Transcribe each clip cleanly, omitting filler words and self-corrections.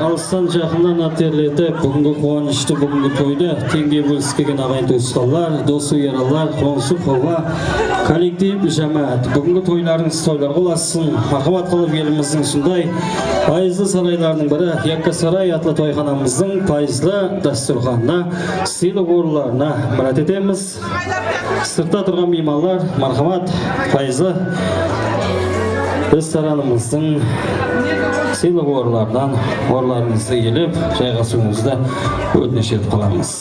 Alsan жақыннан атерлетіп, бүгінгі қуанышты бүгінгі тойды теңге бөліскеген ағайын туысқандар, досы яралар, қонысы қолға, коллектив, жамаат. Бүгінгі тойларыңыз тойлар боласын. Мархабат қылып еліміздің сондай пайызлы сарайларының бірі Яккасарай атлы тойханамыздың пайызлы дастурханына, сыйлық орындарына мұрат етеміз. Сыртта тұрған меймандар, мархабат, пайызлы ресторанымыздың сыйлық орындарынан орындарыңызды еліп, жайғасуыңызды өтініш етіп қаламыз.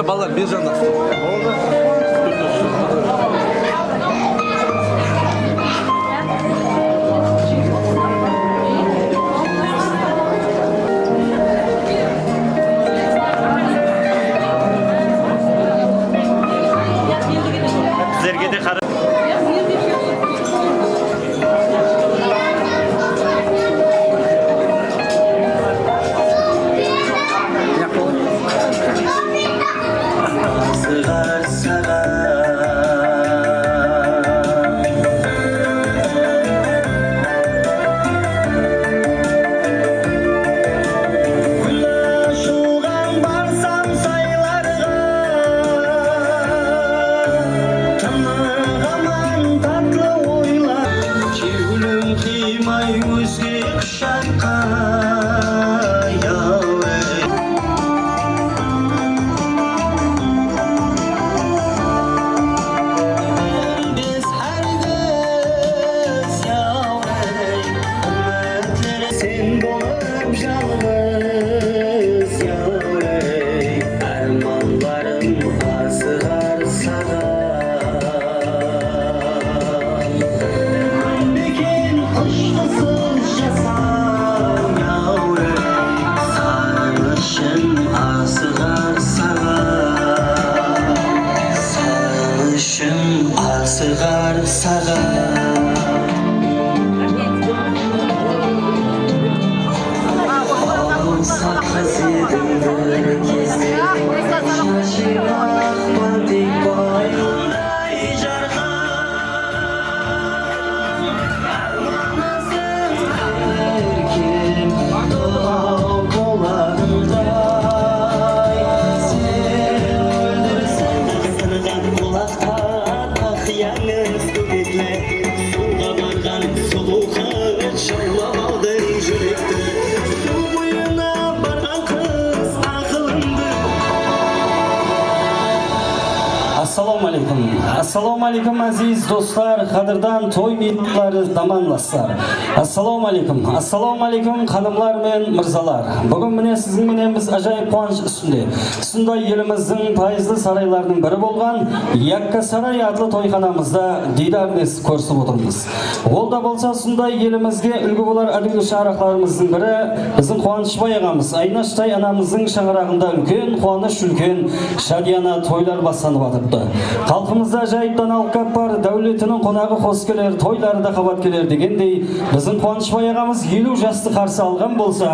Балалар бер жағынан Sizlerge de qarab Sığar sağa Assalomu alaykum aziz do'stlar, qadrdan to'y mehmonlari damanlaslar. Assalomu alaykum xonimlar men mirzalar. Bugun mene sizning bilan biz ajoyib quvonch ustida. Shunday yelimizning fayzli saroylarining biri bo'lgan Yakkasaroy adli to'yxonamizda diydorimiz ko'rsatib o'tirmiz. O'lda bo'lsa shunday yelimizga ulgu bo'lar adil sharaqlarimizning biri bizning Quvonchboy og'amiz Aynashtay anamizning shang'irog'ida ulkan quvonch, ulkan shadiyana to'ylar boshlanib o'tibdi. Xalqimizda ajoyib donalqab bor, davlatining qonog'i xo'skelar, to'ylarida qabat kelar degandek, bizning Quvonchboy og'amiz 50 yoshni qarshi olgan bo'lsa,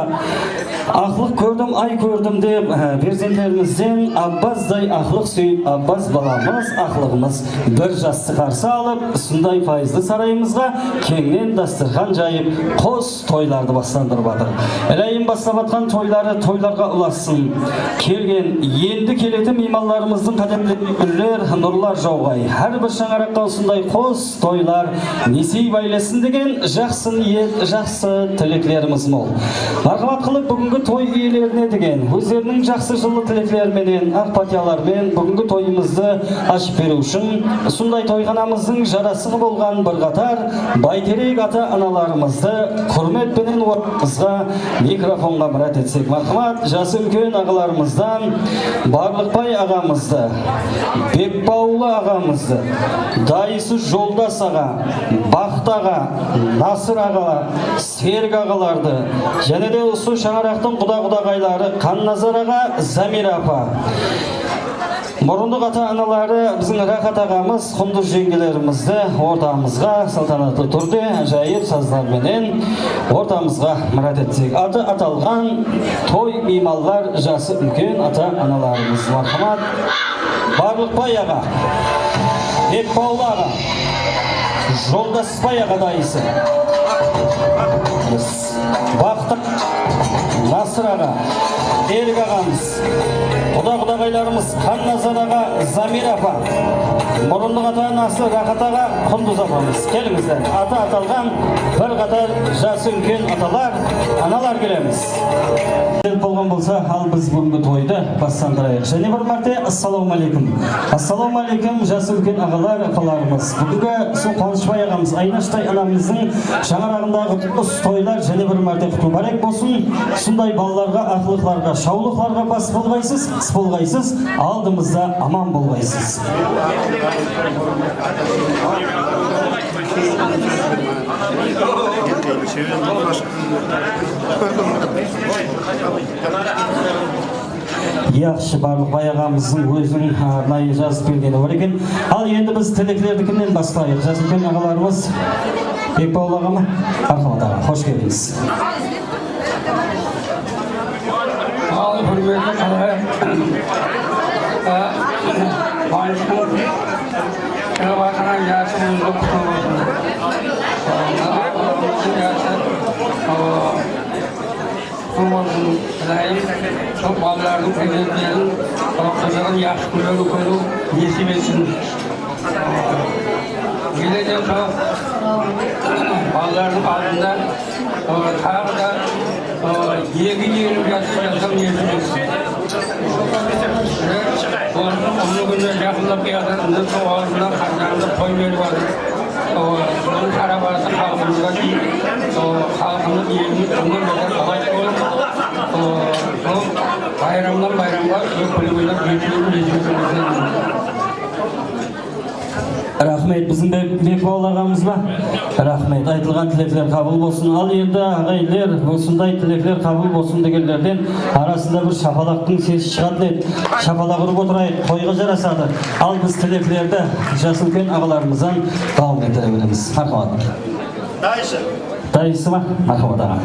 aqliq ko'rdim, ay ko'rdim deb farzandlarimizdan Abbasday aqliq suyib, Abbas balamiz aqligimiz bir yoshni qarshi olib, shunday fayzli saroyimizga kengden dasturxon joyib, qo'z to'ylarni boshlantirib o'tir. Elayim boshlanayotgan to'ylarga ulaşsın. Kelgen, endi keleti mehmonlarimizning qadamli gullar, nurlar jog'ay. Har bir shang'araqqa shunday qo'z to'ylar nasib aylesin degan yaxshi tilaklarimiz mol. Marhamat qilib bugungi to'y egalarine degan o'zlarining yaxshi жылы tilaklar bilan, aqpatiyalar bilan bugungi to'yimizni ochib berish uchun shunday to'yxonamizning jarasiga bo'lgan bir qator bayterik ata analarimizni hurmat bilan o'rtamizga mikrofonga murat etsak. Marhamat, jasi ulkan og'alarimizdan Barliqbay og'amizni, Bekbovli og'amizni, Dayisi Joldas og'a, Baxt og'a, Nasir og'a, Serg og'alarni, yana da usul shang'araqning quda-qudag'aylari Qannazar og'a, Zamira opa. Morunduq ata analari bizning Raqat og'amiz, Qundur jengilarimizni o'rtamizga saltanatli turdi, ajoyib sazlar bilan o'rtamizga murat etsak. Ati atalgan to'y mehmonlar jasi ulkan ata analarimiz. Marhamat, Barliqbay og'a. Бекбауыл аға, Жолдасбай аға дайысы, Бақтық Насыр аға, Ерік ағамыз, құда-құдағайларымыз Ханназар аға, Замир апа, мұрындық ата анасы Рахат аға, Құндыз апамыз. Келіңіздер, аты аталған бір қатар жасы үлкен аталар, аналар келеміз. Болған болса, ал біз бүгінгі тойды бастандырайық. Және бір мәрте ассалаумағалейкум. Ассалаумағалейкум, жасы үлкен ағалар, апаларымыз. Бүгінгі сол Қуанышбай ағамыз, Айнаштай анамыздың шаңырағындағы құтты тойлар және бір мәрте құтты барек болсын. Сондай балаларға, ақылықларға, шаулықларға бас болғайсыз, қыс болғайсыз, алдымызда аман болғайсыз. Яқшы, барлық баяғамыздың өзінің арнайы жазып бергені бар екен. Ал енді біз тілеклерді кімнен бастайық? Жазылген ағаларымыз Бекбауыл ағама, Архамат аға, қош келдіңіз. Ал құрметті қалай Қуаныштың шығып атырған жасы мұзды құтты болсын. Ағаларымыздың жасы құтты болсын. Сол балалардың перзенттерін қызығын жақсы көру несіп етсін. Келеден сол балалардың алдында тағы да екі жасам несіп етсін. Оны күнде жақындап келеді, сол ауызынан қаржаңды той беріп жатыр. Соның шарабасы халқымызға дейін, халқымыз еліміз өмір болар қалай болып, сол байрамнан байрамға күлігілер жетіліп Рахмет, біздің Бекбауыл ағамыз ба? Рахмет, айтылған тілеклер қабыл болсын. Ал енді ағайлер, осындай тілеклер қабыл болсын дегендерден арасында бір шапалақтың сесі шығатын еді. Шапалақ ұрып отырайық, тойға жарасады. Ал біз тілеклерді жасы үлкен ағаларымыздан дауым еттіре береміз. Мархабат. Дайысы ма? Мархабат аға.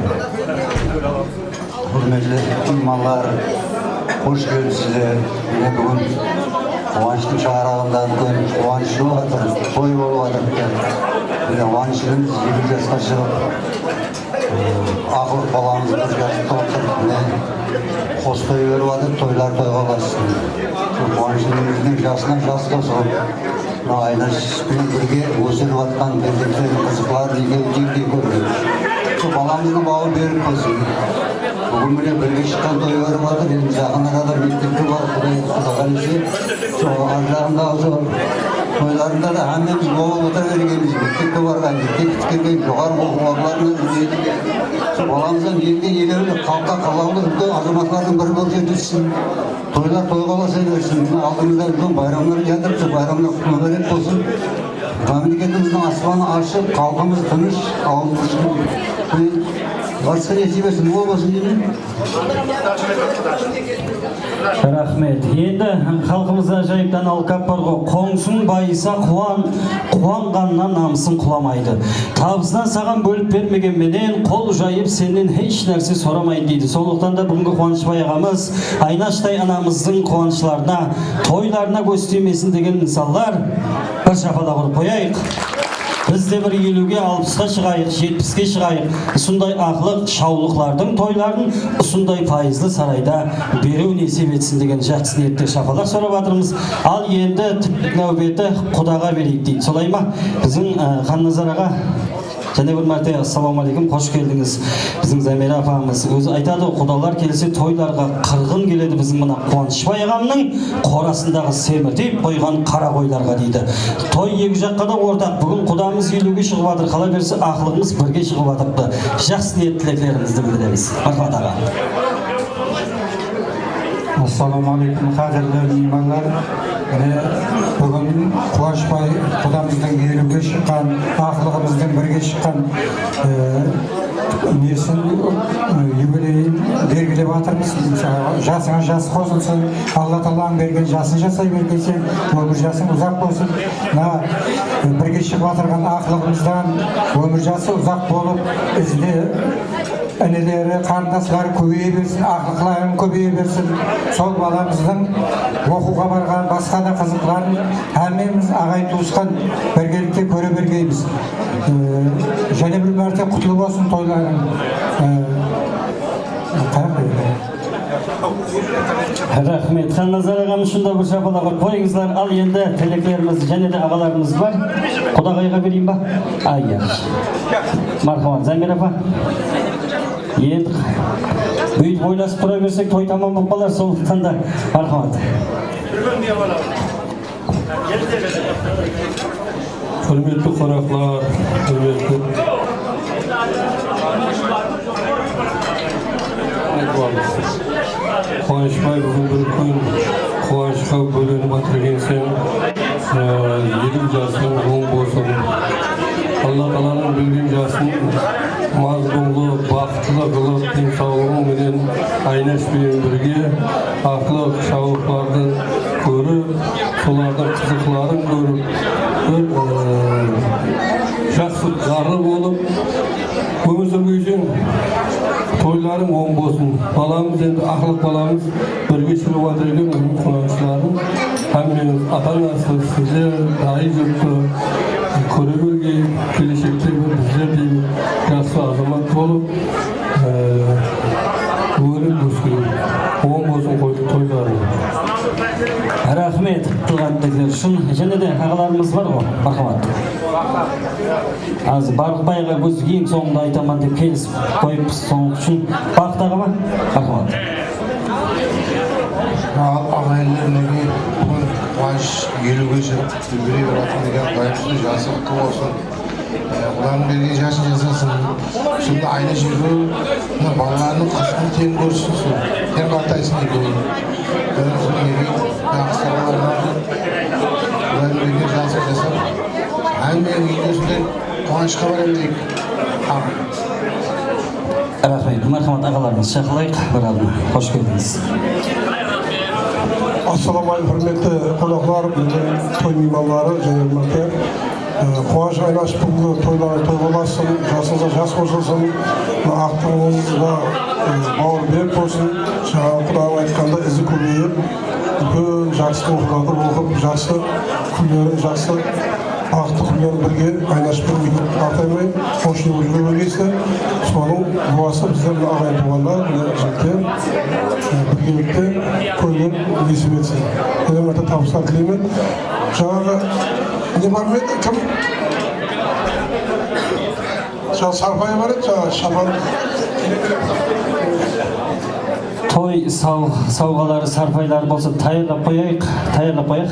Құрметті имамдар, қош келдіңіздер. Бүгін Қуаныштың шаңырағында үлкен қуаныш болып жатыр, той болып жатыр. Қуанышымыз 20 жасқа шығып, ақылық баламыз бір жаста отыр. Қос той беріп жатыр, тойлар тойға ұлассын. Қуанышымыздың жасынан жас қосылып, Айнаспен бірге өсіріп жатқан перзенттердің қызықларын екеуі көрді. Баламыздың бауы беріп қойсын. Бүгін міне бірге шыққан той беріп жатыр. Енді жақын арада мектепке барып, Құдай құдаған есе, сол ар жағындағы тойларында да әмеміз болып отыра бергенбіз. Мектепке барған, мектеп біткенген жоғары оқу орындарына баламыздан елге елеулі, халыққа қалаулы үлкен азаматтардың бірі болып жетілсін. Тойлар тойға ұласа берсін. Алдымызда үлкен байрамдар жатыр, сол байрамдар құтты берек болсын. Мемлекетіміздің аспаны ашып, халқымыз тыныш, ауылымыз Барысқа несібесін ол болсын деймін. Рахмет. Енді халқымызда жайыптан алқап бар ғой. Қоңсын байыса қуанғаннан намысын құламайды. Табысынан саған бөліп бермеген менен, қол жайып сенен еш нәрсе сорамайды дейді. Сондықтан да бүгінгі Қуанышбай ағамыз Айнаштай анамыздың қуанышларына, тойларына көз тимесін деген мысалдар бір шапалақ ұрып қояйық. Біз де бір 50-ге 60-ға шығайық, 70-ге шығайық. Сондай ақылық шаулықлардың тойларын сондай пайызлы сарайда беру несіп етсін деген жақсы ниетте шапалақ сұрап жатырмыз. Ал енді нәубеті құдаға берейік дейді. Солай ма? Біздің Ханназар аға және бір мәрте ассалаумағалейкум, қош келдіңіз. Біздің Замира апамыз өзі айтады, құдалар келсе тойларға қырғын келеді біздің мына Қуанышбай ағамның қорасындағы семіртіп қойған қара қойларға дейді. Той екі жаққа да ортақ. Бүгін құдамыз 50-ге шығып жатыр. Қала берсе ақылығымыз бірге шығып жатырды. Жақсы ниет тілектерімізді білдіреміз. Мархабат аға. Ассалаумағалейкум, қадірлі меймандар. Бүгін Қуанышбай құдамыздың 50-ге шыққан, ақылығымыздың бірге шыққан несін юбилейін белгілеп жатырмыз. Жасыңа жас қосылсын, Алла Тағаланың берген жасын жасай бергенсен, өмір жасың ұзақ болсын. Бірге шығып жатырған ақылығымыздан өмір жасы ұзақ болып, ізде Eneleri, kardeşleri köbeye bersin, aklıkların köbeye bersin. Sol balamızdan okuğa bargan, başka da kızıkların hemmemiz ağay tuğuşkan birgelikte köre bergeymiz. Және bir mərtə kutlu olsun toyların. Rahmet. Xannazar ağamız şunda bir şapalağı koyыңызlar. Al енді тілекlerimiz және de ağalarımız var. Құдағайға берейін ба? Ай, yaxşı. Marhamat, Zamir apa? Енді büyük oylasып тұра берсек той тамам болып қалар, сондықтан да marhamat. Hürmetli konaklar, hürmetli Kuvançbay bugün bir gün Kuvanç'a bölünüp atırgen sen 7 jasın oң bolsun. Allah Taala'nın bildiğin jasın mazlumlu, baqtlı kılıp, timsağlığın menen aynaş bilen birge aklı şavuklardan görüp, solardan kızıkların görüp, bir жақсы жары болып, өмір сүрген тойларың оң болсын. Баламыз енді ақылық баламыз бірге жүріп жатыр екен, қонақшыларын. Hamımız ата-анасы, сіздер, ай жұртты көре берге, келешекте біздер де жақсы азамат болып, өмірін өскеру. Оң болсын тойларың. Rahmet qilganliklari uchun. Yana da ağalarımız var o. Marhamat. Az Barqbayga biz eng so'ngda aytaman deb kelib qo'yibmiz so'ng uchun. Vaqtag'imi? Marhamat. Ağaylarınagi quvonch 50 jirib birga boratan degan qo'yibsiz, jasi qutlug' bo'lsin. Ularning bergan jasin jasasin. Shunda ayni jiru bolalarning qismini teng ko'rsin. Her qataysin deb ularning bergan jasin jasab hammaning videosida quvonchga boraylik. Rahmet. Marhamat ağalarımız. Şaqlayıq. Birazdan. Hoş geldiniz. Assalamu alaykum hürmetli konaklar, toy meymanları, cennet-i Kuvanç aynaş bugün toylar toy olasın, жасыңызға жас қосылсын, ақтығыңызға бауыр берік болсын, жаңағы Құдағым айтқанда ізі көбейіп, үлкен жақсы оқуларды оқып, жақсы күндерін, жақсы ақты күндерін бірге айнаш бір үйін артаймай, қошын өжіге бөлгейсі, соның дуасы біздер ағайын туғандар, жігіттер, біргелікте көйлер несіп етсін. Өте табыстар тілеймін. Жаңағы не бар ма еді? Кім? Жаңағы Сарпай бар еді, жаңағы Шабан. Toy savğaları, sarpayları bolsa tayyorlab qo'yayıq.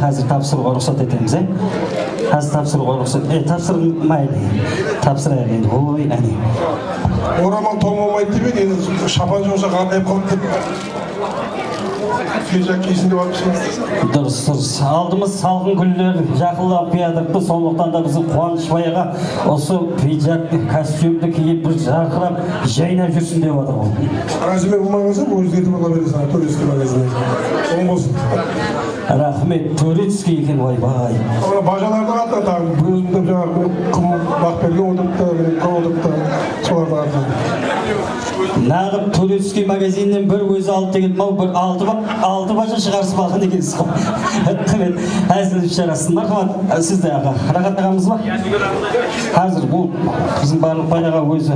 Hozir topshirishga ruxsat etamiz. Hozir topshirishga ruxsat. Topshirmaydi. Topshiraylik endi. Voy, ani. Oraman to'lmaydi deb edi, Шабан жоқса қандай qoldi deb. Fiyacak keysinde var mısın? Dürüst. Aldığımız salgın günler yakınlap kıyadırdı. Sonluktan da bizim Kuvançbay'a osu pijak kostümdü kiyip bir жарқырап жайнап жүрсін деп отыр ғой. Разиме болмағансың, өзгертіп ала бересің, турецкий магазинде. Оң болсын. Рахмет, турецкий екен ойбай. Бажалардың атынан тағы өзімді жаңағы кім Бақберген отырыпты, кім отырыпты, солардың атынан. Нағып турецкий магазиннен бір өзі алып деген мау бір алты бажа шығарсып алған екенсіз ғой. Рахмет, әзіл шарасың. Мархамат, сізде аға. Рахат ағамыз ба? Қазір бұл біздің барлық баяға өзі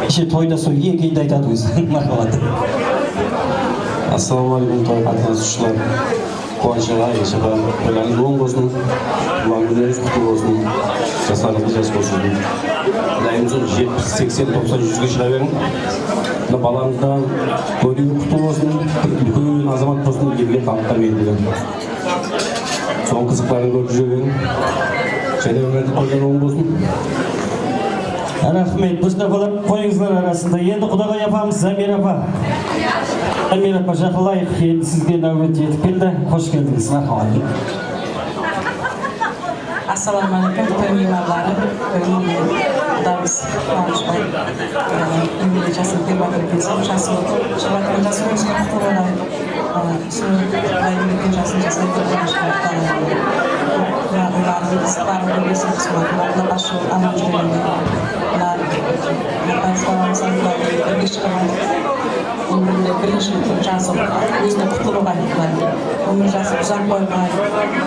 іші тойда сол ең кейінді айтады өзі. Мархамат. Ассалаумағалейкум той қатынасушылар. Қуанышыға, ешіға, ойлаңыз оң болсын, күніңіз құтты болсын, жасарыңыз жас болсын. Дайымыз 70, 80, 90, 100-ге шыға берің. Баламыздан көйлегі құтты болсын, үлкен азамат болсын, елге қамыққа бердіген. Соң қызықтарын көріп жүрген. Және өмірді қойған оң болсын. Рахмет, Мұстафалар қойыңыздар арасында. Енді Құдағай апамыз, Замир апа. Замир апа жақылайық, енді сізге нәубет етіп келді. Қош келдіңіз, мархамат. Assalamualaikum, toy meymanlari, Qudamiz Quvonchbay еңбегі жасып келіп жатыр екенсің, жасы шығыватқан жасы өзі құтты болады. Сол еңбектің жасын жасап ойларының қызықтарын көргесін солардың басшы аман жүргенде мына Батыс баламыз баштаған бірінші жасым өзіне құтылуға өмір жасы ұзақ қоймай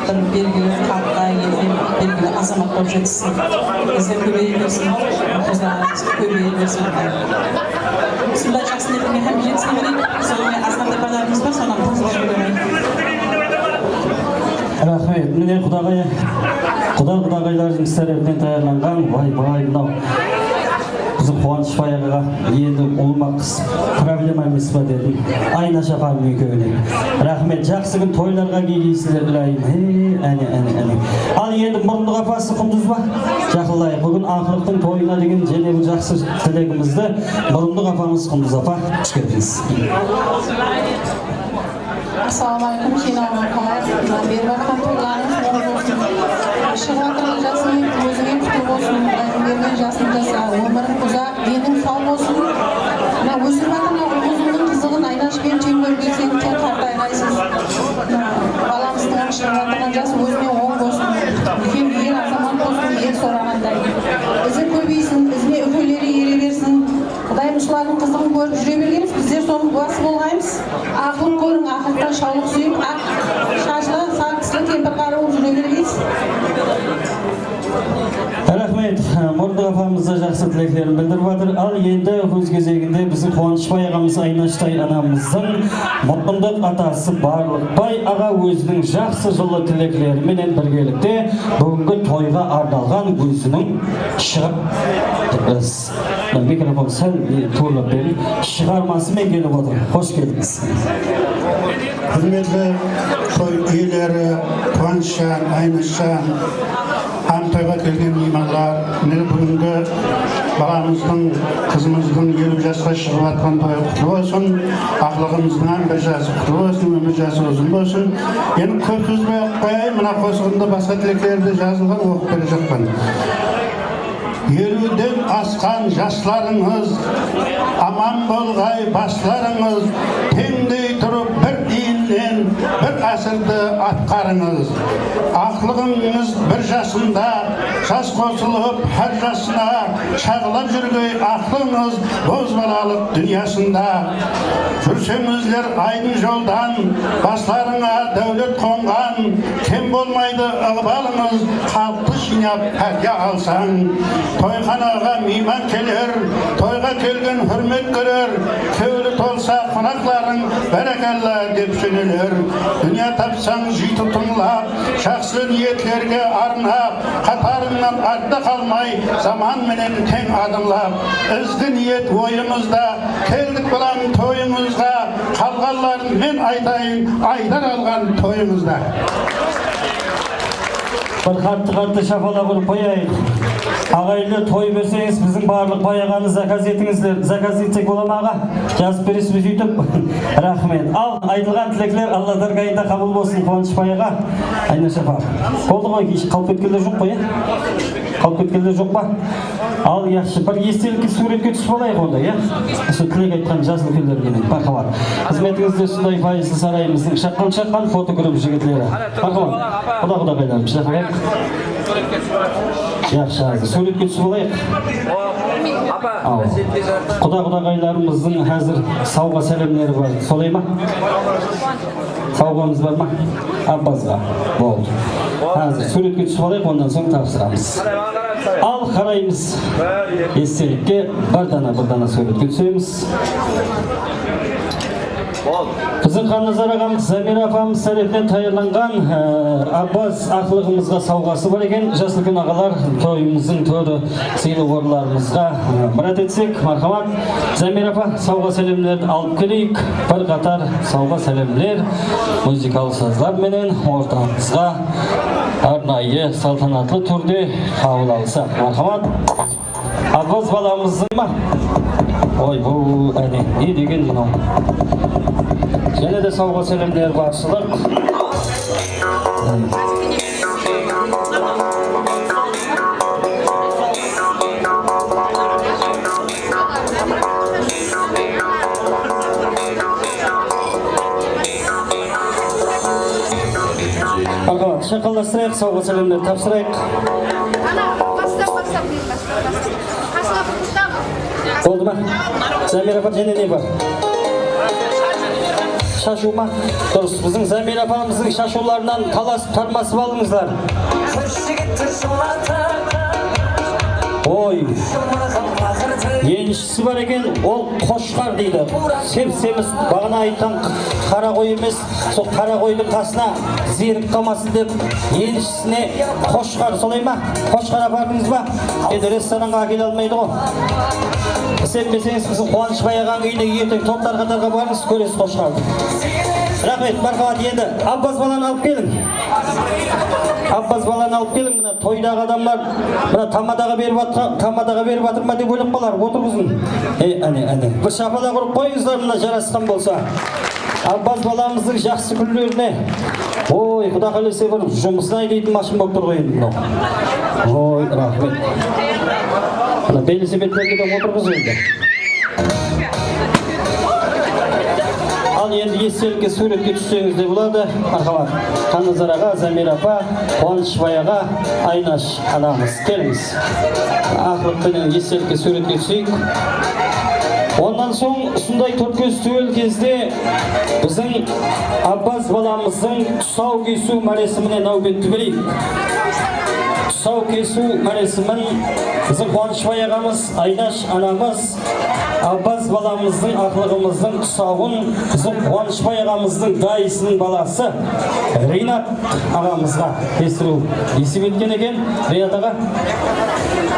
бір белгілі халыққа елге белгілі азамат болып жетсін, біздер көбейе берсін, қозғалымыз көбейе берсін. Сондай жақсы ниетке һәм жетсін берейік. Сонымен азғантай балаларымыз бар, содан тыңсыз жібермейік. Рахмет. Міне құдағайлардың сәрелден таярланған бай мынау біздің Қуанышбай ағаға енді ұлыма қыс проблема емес па дедім. Айнаша апам екеуіне. Рахмет. Жақсы күн тойларға келгейсіздер білайым. Әне. Ал енді мұрындық апасы Құндыз ба? Жақылайық. Бүгін ақылықтың тойына деген және бір жақсы тілегімізді мұрындық апамыз Құндыз апа күшкетіңіз. Assalamualaikum, жиналған қалай беріп жатқан тойларыңыз мол болсын. Шығып жатқан жасың өзіңе құтты болсын. Берген жасың жаса, өмірің ұзақ, денің сау болсын. Өсіп жатқан өзіңнің қызығын айнашпен тең көргенсең те қартайғайсыз. Баламыздың шығып жатқан жасы өзіне оң болсын. Үлкен ел азамат болсын, ел сорағандай. Ізі көбейсін, ізіне үкілері ере берсін. Құдайым ұшылардың қызығын көріп жүре бергеніз, біздер соның бұласы болғаймыз. Ақылын көрің, ақылықтан шаулық сүйіп, ақ шашылы, сақ кісілі кемпір қары болып жүре бергейсіз. Рахмет. Мұрындық апамызда жақсы тілектерін білдіріп жатыр. Ал енді өз кезегінде біздің Қуанышбай ағамыз Айнаштай анамыздың мұрындық атасы Барлықбай аға өзінің жақсы жылы тілеклеріменен біргелікте бүгінгі тойға арналған өзінің микрофон сәл турлап беріп шығармасымен келіп отыр. Қош келдіңіз. Құрметті той иелері, Қуанышжан, Айнашжан, тойға келген меймандар, міне бүгінгі баламыздың, қызымыздың 50 жасқа шығып жатқан тойы құтты болсын, ақылығымыздың бір жасы құтты болсын, өмір жасы ұзын болсын. Енді көп сөзбей қояйын, мына қосығында басқа тілектерді жазылған оқып бере жатқан. 50-ден асқан жастарыңыз, аман болғай бастарыңыз, теңдей тұрып бір дейіннен бір әсірді атқарыңыз. Ақылығыңыз бір жасында, жас қосылып әр жасына шағылап жүргей ақылыңыз бозбалалық дүниясында. Жүрсеңіздер айдың жолдан, бастарыңа дәулет қонған, кем болмайды ықпалыңыз, халықты жинап пәке алсаң. Тойханаға мейман келер, тойға келген hürmet көрер, көйлі толса қонақтарың бәрекелла деп жөнелер. Дүния тапсаң житы тұңлап, жақсы ниетлерге арнап, қатарыңнан артта қалмай, заман менен тең адымлап. Ізгі ниет ойымызда, келдік болам тойымызға, қалғанларын мен айтайын, айдар алған тойымызда. Бір қатты шапалақ ұрып қояйық. Ағайлы той берсеңіз, біздің барлық баяғаны заказ етіңіздер. Заказ етсек бола ма аға? Жазып бересіз бе сөйтіп? Рахмет. Ал айтылған тілеклер Алла даргайында қабыл болсын. Қуанышбай аға, Айнаш апа. Болды ғой, қалып кеткендер жоқ қой, қалып кеткендер жоқ па? Ал яқшы, бір естелікке суретке түсіп алайық онда, сол тілек айтқан жас үлкендерге мархабат. Қызметіңізде сондай пайызды сарайымыздың шаққан фотограф жігітлері. Мархабат. Құда қайларым, шақырайық. Яқшы, суретке түсіп алайық. Құда-құдағайларымыздың әзір сауға сәлемлері бар. Солай ма? Сауғамыз бар ма? Аббазға. Болды. Әзір суретке түсіп алайық, ондан соң тапсырамыз. Ал қараймыз. Естелікке бір дана суретке түсеміз. Біздің Қанназар ағамыз, Замира апамыз сәлемден таярланған Аббас ақылығымызға сауғасы бар екен. Жас үлкен ағалар тойымыздың төрі сыйлы қорларымызға мұрат етсек, мархамат. Замира апа сауға сәлемдерді алып келейік. Бір қатар сауға сәлемдер музыкалық саздар менен ортамызға арнайы салтанатлы түрде қабыл алсақ. Мархамат. Аббас баламыздың ма? Ой, бұл әне, не деген мынау? Және де сауға сәлемдер баршылық. Шақаластырайық, сауға сәлемдер тапсырайық. Oldu mu? Zamir apa және не бар? Шашу ма? Дұрыс. Біздің Замир апамыздың шашуларынан таласып тармасып алыңыздар. Ой, еншісі бар екен, ол қошқар дейді. Семіз бағана айтқан қара қой емес, сол қара қойдың қасына зерік қалмасын деп еншісіне қошқар, солай ма? Қошқар апардыңыз ба? Енді ресторанға әкеле алмайды ғой. Сенбесеңіз біздің Қуанышбай ағаның үйіне ертең топтар қатарға барыңыз, көресіз қошқарды. Рахмет, мархабат. Енді Аббас баланы алып келің. Аббас баланы алып келің. Мына тойдағы адамдар, мына тамадаға беріп жатыр ма деп ойлап қалар, отырғызын. Әне. Bir шапалақ ұрып қойыңыздар, мына жарасқан болса. Аббас баламыздың жақсы күндеріне. Ой, Құда қаласа бір жұмысына айдайтын машин болып тұр ғой енді мынау. Ой, рахмет. Мына велосипедтерге де отырғыз енді. Ал енді естелікке суретке түссеңіз де болады. Мархабат. Қаназар аға, Замир апа, Қуанышбай аға, Айнаш анамыз. Келіңіз. Ақылықпенен естелікке суретке түсейік. Ondan soң ұсындай төрткөз төл кезде біздің Аббас баламыздың тұсау кесу мәресіміне нәубетті берейік. Тұсау кесу мәресімін біздің Қуанышбай ағамыз, Айнаш анамыз, Аббас баламыздың ақылығымыздың тұсауын біздің Қуанышбай ағамыздың дайысының баласы Ринат ағамызға кестіру есіп еткен екен. Ринат аға,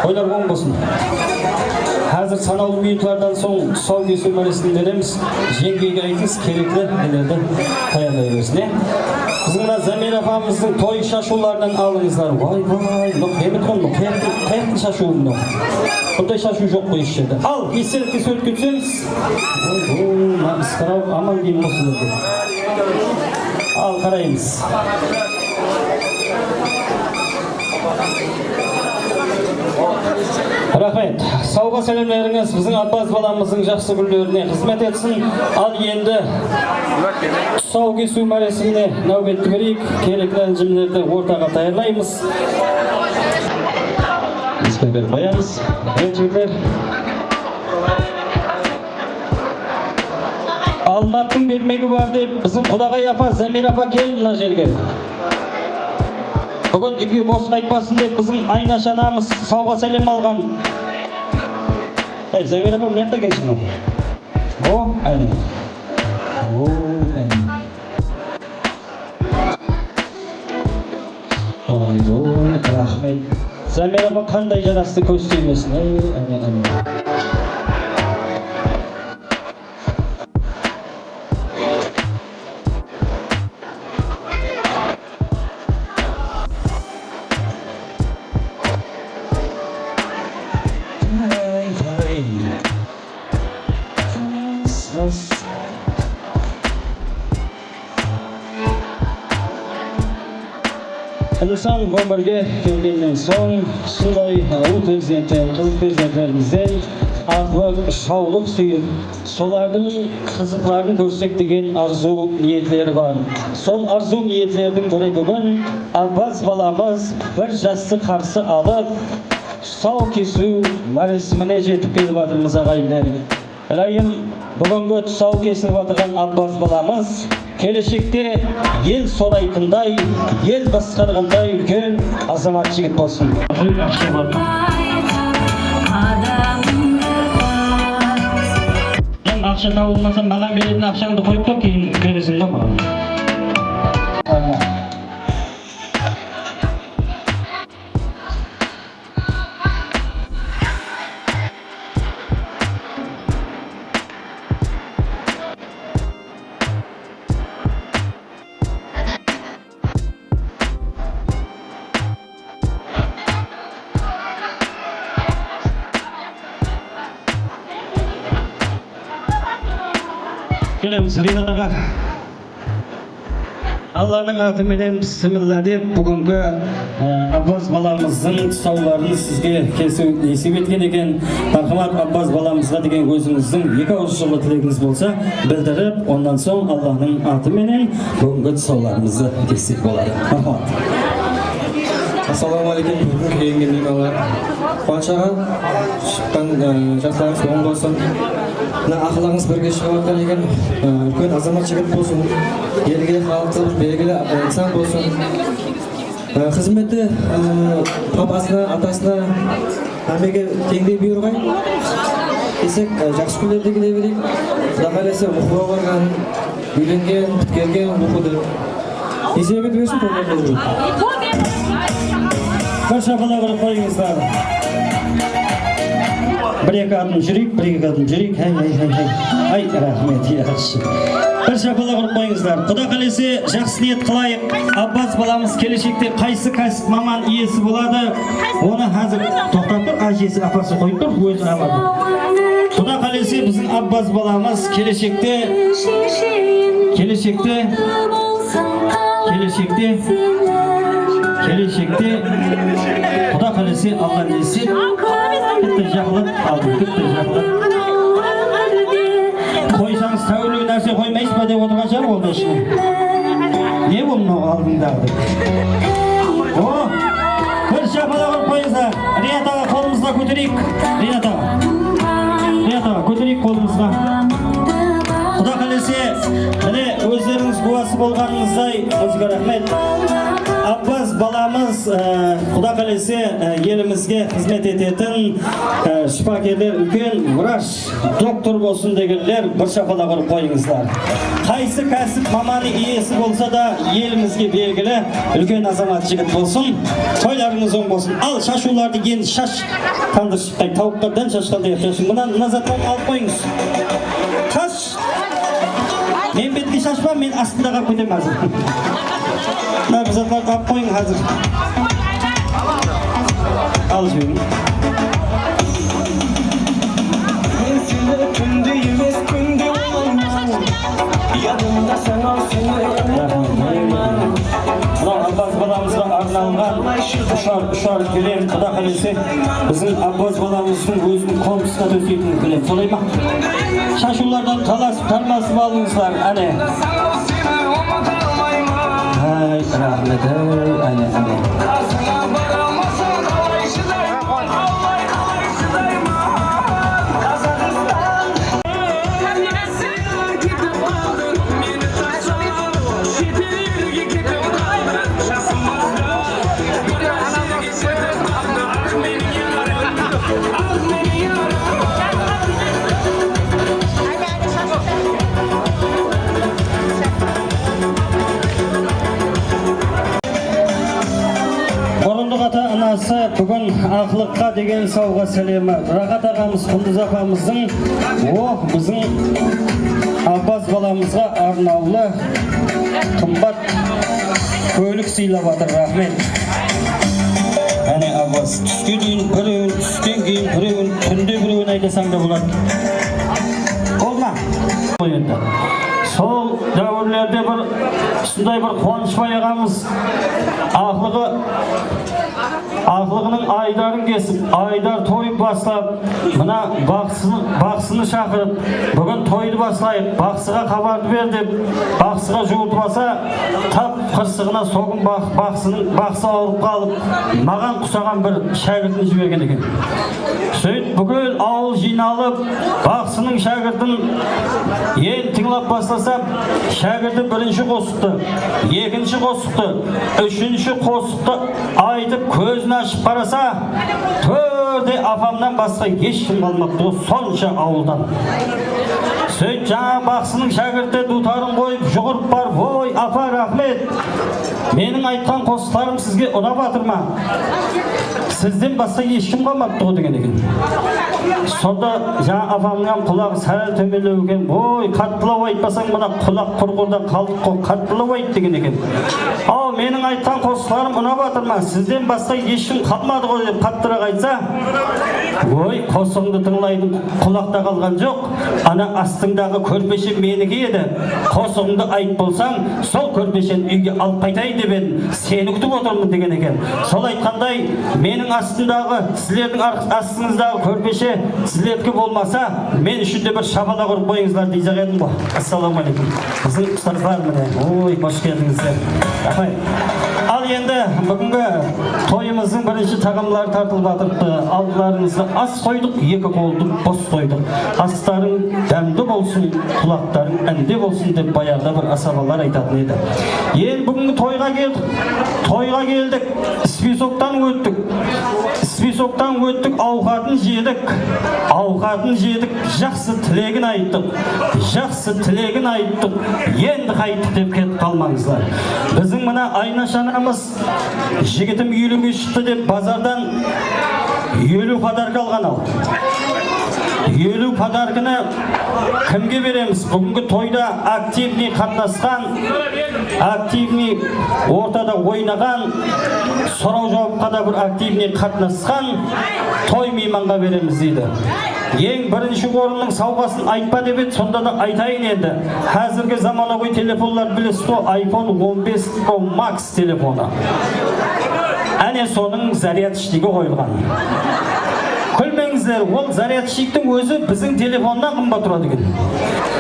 ойлар оң болсын. Қазір санаулы минутлардан соң тұсау кесу мәресімін береміз. Жеңгеге айтыңыз, керекті нелерді таяндай берсін. Біздің мына Замир апамыздың той шашуларынан алыңыздар. Вай, қиямет қой, қаяқтың шашуы мынау. Бұндай шашу жоқ қой еш жерде. Ал, естелікке суретке түсеміз. Намысқарау аман деймін осыларды. Ал, қараймыз. Рахмет. Сауға сәлемлеріңіз біздің Аббас баламыздың жақсы күндеріне қызмет етсін. Ал енді тұсау кесу мәресіміне нәубетті берейік. Керекті әншімдерді ортаға даярлаймыз. Беріп қоямыз. Жігіттер. Алматтың бермегі бар деп біздің Құдағай апа, Замир апа келін мына жерге. Бүгін үйге бос қайтпасын деп біздің Айнаш анамыз сауға сәлем алған. Замир апа, мына жақта келші мынау. О, әне. Ой, рахмет. Замир апа қандай жарасты көз түймесін. Әне. Қазақстан өмірге келгеннен соң сондай ауыл президенті, қыз президенттерімізден артық саулық сүйіп, солардың қызықтарын көрсек деген арзу ниетлері бар. Сол арзу ниетлердің бірі бүгін Аббас баламыз бір жасты қарсы алып, тұсау кесу мәресіміне жетіп келіп жатырмыз ағайындар. Райым бүгінгі тұсау кесіліп жатырған Аббас баламыз келешекте ел солайтындай, ел басқарғандай үлкен азамат жігіт болсын. Ақша табылмаса маған беретін ақшаңды қойып қой, кейін бересің ба маған. Келеміз Ринатға. Алланың атыменен бісміллә деп бүгінгі Аббас баламыздың тұсауларын сізге кесу есеп еткен екен. Мархабат, Аббас баламызға деген өзіңіздің екі ауыз жылы тілегіңіз болса білдіріп, ондан соң Алланың атыменен бүгінгі тұсауларымызды кесек болады. Мархабат. Ассалаумағалейкум, бүгін келген меймандар. Қуаншаға шыққан жастарыңыз оң болсын. Мына ақылыңыз бірге шығып жатқан екен. Үлкен азамат жігіт болсын. Елге халыққа белгілі инсан болсын. Қызметі папасына, атасына әмеге теңдей бұйырғай. Десек, жақсы күндерде келе берейік. Құда қаласа оқуға барған, үйленген, біткерген оқуды. Есебет берсін, қолдан болу. Bir şapala vurup koyunuzlar. Bir-iki adım жүрейік, bir-iki adım жүрейік. Ай, рахмет, yaxşı. Bir şapala vurup koyunuzlar. Құда қалесе жақсы ниет қылайық. Аббас баламыз келешекте қайсы кәсіп маман иесі болады. Оны қазір тоқтап тұр, әжесі апасы қойып тұр, өзі алады. Құда қалесе біздің Аббас баламыз келешекте Құда қалесе алған несі кетті жақылып алды, кетті жақылып. Қойсаңыз тәуірлі нәрсе қоймайсыз ба деп отырған шығар ол да ішіне. Не бұл мынау алдыңдағы? О, бір шапала құрып қойыңыздар. Рият аға қолымызға көтерейік. Рият аға көтерейік қолымызға. Құда қалесе, міне өздеріңіз куәсі болғаныңыздай, өзге рахмет. Аббас баламыз Құда қалесе елімізге қызмет ететін шипакерлер, үлкен врач, доктор болсын дегендер бір шапала құрып қойыңыздар. Қайсы кәсіп маманы иесі болса да елімізге белгілі үлкен азамат жігіт болсын. Тойларыңыз оң болсын. Ал шашуларды енді шаш тандыр шықпай, тауыққа дән шашқандай шашын. Мұнан назардан алып қойыңыз. Шаш! Мен бетке шашпа, мен астында қап көтем әзір. Назардан қап қойың әзір. Ал жүйін. Мен сені күнде емес күнде ойлаймын. Ядымда сен алсың ойлаймын. Мынау Аббас баламызға арналған ұшар кілем, Құда қалесе біздің Аббас баламыздың өзінің қомысына төсейтін кілем. Солай ма? Шашулардан таласып, тармасып алыңыздар, әне. Ай, рахмет, әне. Бүгін ақылыққа деген сауға сәлемі. Рағат ағамыз, Құндыз апамыздың, біздің Аббас баламызға арнаулы қымбат көлік сыйлап жатыр. Рахмет. Әне Аббас, түске дейін біреуін, түстен кейін біреуін, түнде біреуін айтасаң да болады. Олма. Сол дәуірлерде бір сондай бір Қуанышбай ағамыз ақылығының айдарын кесіп, айдар тойып бастап, мына бақсыны шақырып, бүгін тойды бастайық, бақсыға хабарды бер деп, бақсыға жуытпаса, тап қырсығына соғын бақсы ауырып қалып, маған құсаған бір шәкіртін жіберген екен. Сөйт бүкіл ауыл жиналып, бақсының шәкіртін ел тыңлап бастаса, шәкірті бірінші қосықты, екінші қосықты, үшінші қосықты айтып көзін ашып қараса, төрде апамнан басқа ешкім қалмапты, сонша ауылдан. Сөйт жаңа бақсының шәкірті дутарын қойып жүгіріп барып, ой апа рахмет, менің айтқан қосықтарым сізге ұнап жатыр ма? Сізден басқа ешкім қалмапты ғой деген екен. Сонда жаңа апамның құлағы сәл төмендеу екен, ой қаттылау айтпасаң мына құлақ құрғырда қалдық қой, қаттылау айт деген екен. Ал менің айтқан қосықтарым ұнап жатыр ма? Сізден басқа ешкім қалмады ғой деп қаттырақ айтса, ой қосығыңды тыңлайтын құлақта қалған жоқ, ана астыңдағы көрпеше менікі еді. Қосығыңды айт болсаң, сол көрпешені үйге алып қайтайын деп едім, сені күтіп отырмын деген екен. Сол айтқандай, менің астымдағы, сіздердің астыңыздағы көрпеше сіздердікі болмаса, мен үшін де бір шапала құрып қойыңыздар дейсақ едім ғой. Ассалаумағалейкум. Біздің ұстаздар міне, ой қош келдіңіздер. Рахмет. Ал енді бүгінгі тойымыздың бірінші тағамдары тартылып жатырды. Алдыларыңызға ас қойдық, екі қолды бос қойдық. Астарың дәмді болсын, құлақтарың әнде болсын деп баяғыда бір асабалар айтатын еді. Енді бүгінгі тойға келдік, списоктан өттік, ауқатын жедік, жақсы тілегін айттық, енді қайттық деп кетіп қалмаңызлар. Біздің мына Айнаш анамыз жігітім үйленуге шықты деп базардан 50 подарка алған ал. 50 подарканы кімге береміз? Бүгінгі тойда активный қатнасқан, активный ортада ойнаған, сұрау жауапқа да бір активный қатнасқан той мейманға береміз дейді. Ең бірінші орынның сауғасын айтпа деп еді, сонда да айтайын енді. Қазіргі заманауи телефондар білесіз ғой, iPhone 15 Pro Max телефоны. Әне соның зарядшыйы қойылған. Күлмеңіздер, ол зарядшыйдың өзі біздің телефоннан қымбат тұрады екен.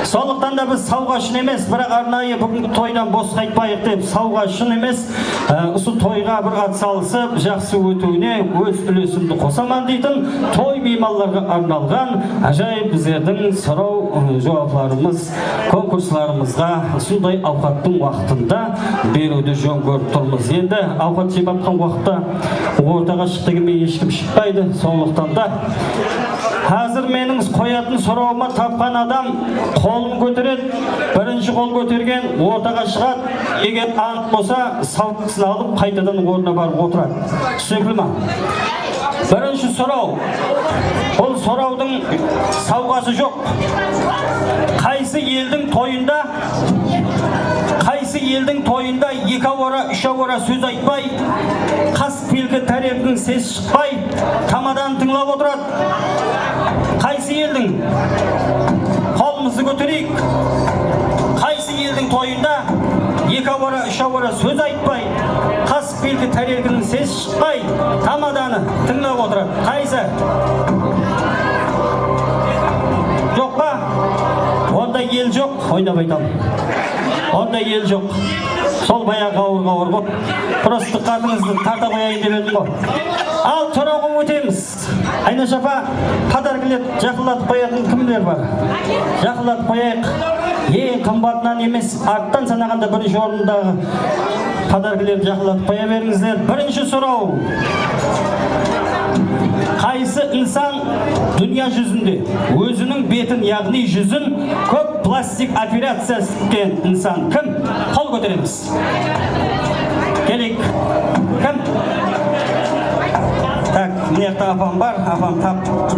Сондықтан да біз сауға үшін емес, бірақ арнайы бүгінгі тойдан бос қайтпайық деп, сауға үшін емес, осы тойға бір атсалысып, жақсы өтуіне өз үлесімді қосаман дейтін той мейманларға арналған ажайып біздердің сұрау жауапларымыз, конкурсларымызға сондай ауқаттың уақытында беруді жөн көріп тұрмыз. Енді ауқат жеп жатқан уақытта ортаға шықты кеме ешкім шықпайды. Сондықтан да қазір менің қоятын сұрауыма тапқан адам қолын көтереді, бірінші қол көтерген ортаға шығады, егер ант болса сауытысын алып қайтадан орнына барып отырады. Түсінікті ме? Бірінші сұрау, бұл сұраудың сауғасы жоқ. Қайсы елдің тойында екі ауара, үш ауара сөз айтпай, қас белгі тәрелкінің сес шықпай, тамадан тыңлап отырады? Қайсы елдің? Қолымызды көтерейік. Қайсы елдің тойында екі ауара, үш ауара сөз айтпай, қас белгі тәрелкінің сес шықпай, тамаданы тыңлап отырады? Қайсы? Жоқ па? Онда ел жоқ, ойнап айтамын. Онда ел жоқ. Сол баяғы ауыр ғой. Просто қатыңызды тарта қояйын деп едім ғой. Ал сұрауға өтеміз. Айнаш апа, подаркілер жақындатып қоятын кімдер бар? Жақындатып қояйық. Ең қымбатынан емес, арттан санағанда бірінші орындағы подаркілерді жақындатып қоя беріңіздер. Бірінші сұрау. Қайсы инсан дүния жүзінде өзінің бетін, яғни жүзін көп пластик операция еткен инсан кім? Қол көтереміз. Келек. Кім? Так, мына апам бар, апам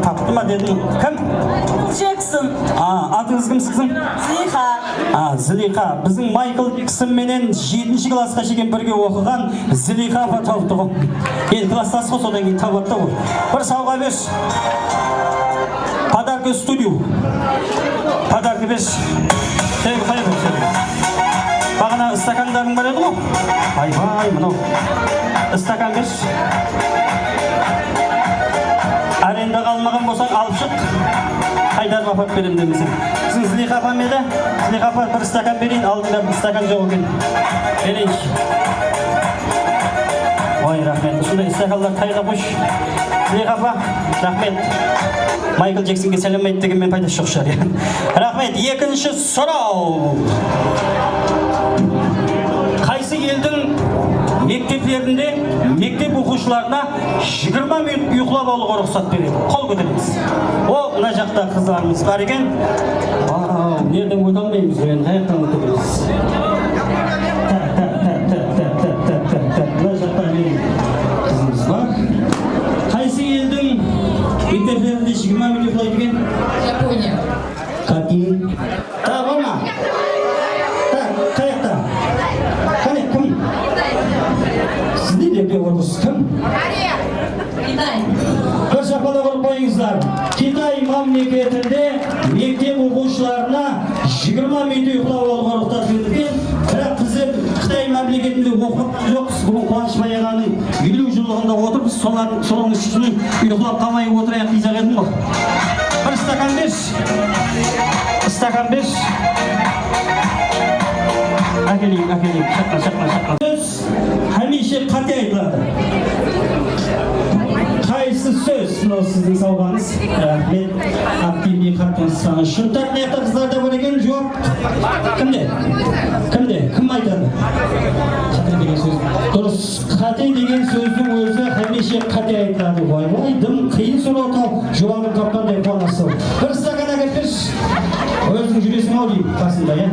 тапты ма дедім. Кім? Джексон. Атыңыз кім сіздің? Зылиха. Зылиха. Біздің Майкл кісімменен 7-ші классқа шейін бірге оқыған Зылиха апа тауыпты ғой. Енді класстас ғой, содан кейін табатты ғой. Бір сауға беш. Подарка студию. Подарка беш. Тегі қай бұл? Бағана стакандарың бар еді ғой? Айбай, мынау. Стакан беш. Аренда қалмаған болсаң алып шық. Қайдар апап берем демесең. Сіздің Зылиха апам еді? Зылиха апа бір стакан берейін, алдында бір стакан жоқ екен. Берейінші. Ой, рахмет. Осындай стакандар қайда қойш. Зылиха апа, рахмет. Майкл Джексонге сәлем айт дегенмен пайдасы жоқ шығар. Рахмет. Екінші сұрау. Қайсы елдің мектептерінде мектеп оқушыларына 20 минут ұйқылап алуға рұқсат береді? Қол көтеріңіз. О, мына жақта қыздарымыз бар екен. Нерден өте алмаймыз, қаяқтан өтеміз. Мына жақта менің қызымыз бар. Қайсы елдің мектептерінде 20 минут ұйқылайды екен? Япония. Какие? Та, болма. Так, қаяқта? Қане, кім? Сізде де бе отырсыз, кім? Китай. Бір шапалақ ұрып қойыңыздар. Китай мемлекетінде мектеп оқушыларына 20 минут ұйқылап алуға рұқсат берілген. Бірақ біздер Қытай мемлекетінде оқып жоқпыз. Бүгін Қуанышбай ағаның 50 жылдығында отырмыз. Соның үшін ұйқылап қалмай отырайық дейсақ едім ғой. Бір стакан беш. Стакан беш. Әкелейік. Шаққа. Сөз hamisha қате айтылады. Қайсы сөз мынау сіздің салғаныңыз? Рахмет. Активный қатысқаны. Шынтақ ниетті қыздарда бар екен, жоқ. Кімде? Кім айтады? Қате деген сөз. Дұрыс. Қате деген сөздің өзі hamisha қате айтылады. Вай, дым қиын сұрау тау. Жауабын тапқандай қуанасы. Бір стакан әкелпеш. Өзің жүресің ау деймін қасында, иә?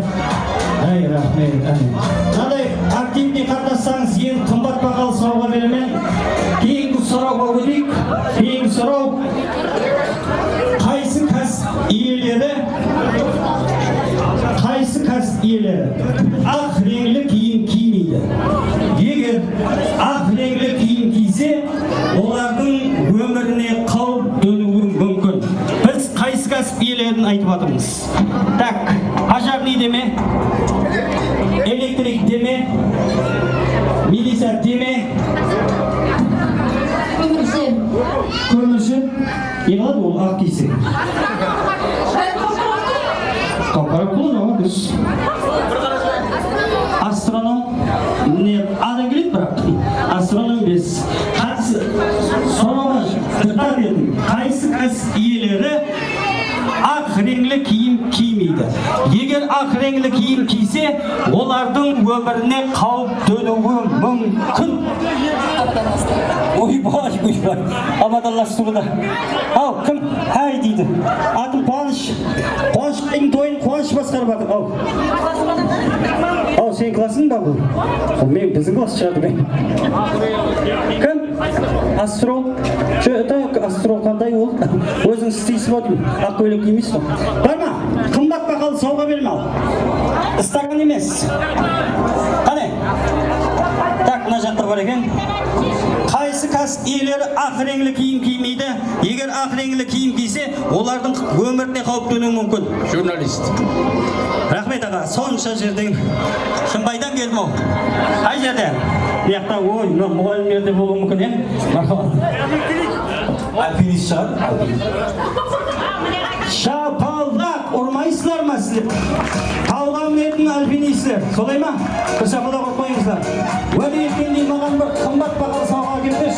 Ай, рахмет. Надай активный қатыссаңыз ең қымбат бағалы сұрауға беремін. Кейінгі сұрауға өтейік. Кейінгі сұрау. Қайсы кәсіп иелері ақ реңлі киім кимейді? Егер ақ реңлі киім кисе, олардың өміріне қауіп төнуі мүмкін. Біз қайсы кәсіп иелерін айтып жатырмыз? Так, пожарный деме, электрик деме, милиция деме, көмірші. Еғалады ол ақ кисе. Қауқарап құлын оға біз. Астроном, ады келеді бірақ, астроном без. Соңға тыртақ едім. Қайсы кәсіп иелері ақ реңлі киім кимейді? Егер ақ реңлі киім кисе, олардың өміріне қауіп төнуі мүмкін. Ойбай, амандаллаштыруда. Ау, кім? Хай дейді. Атым Қуаныш. Қуанышбайдың тойын Қуаныш басқарып жатыр. Ау, сен классың ба бұл? Мен біздің класс шығарды мен. Кім? Астрол. Астрол қандай ол? Өзің істейсіз ба деймін. Ақ көйлек кимейсіз ба? Бар ма? Қымбат бағалы сауға берме ал. Стакан емес. Қане? Так, мына жақта бар екен. Қайсы кәсіп иелері ақ реңлі киім кимейді? Егер ақ реңлі киім кисе, олардың өміріне қауіп төнуі мүмкін. Журналист. Рахмет аға, сонша жерден Шымбайдан келдім ау. Қай жерден? Яқта, ой, мұғалімдерде болуы мүмкін, е? Альпинист шығар? Шапалақ, ұрмайсызлар ма сіздер? Тауға мінетін альпинисттер, солай ма? Бір шапалақ ұрмайсызлар. Уәде еткендей маған бір қымбат бағалы сауға келдіш.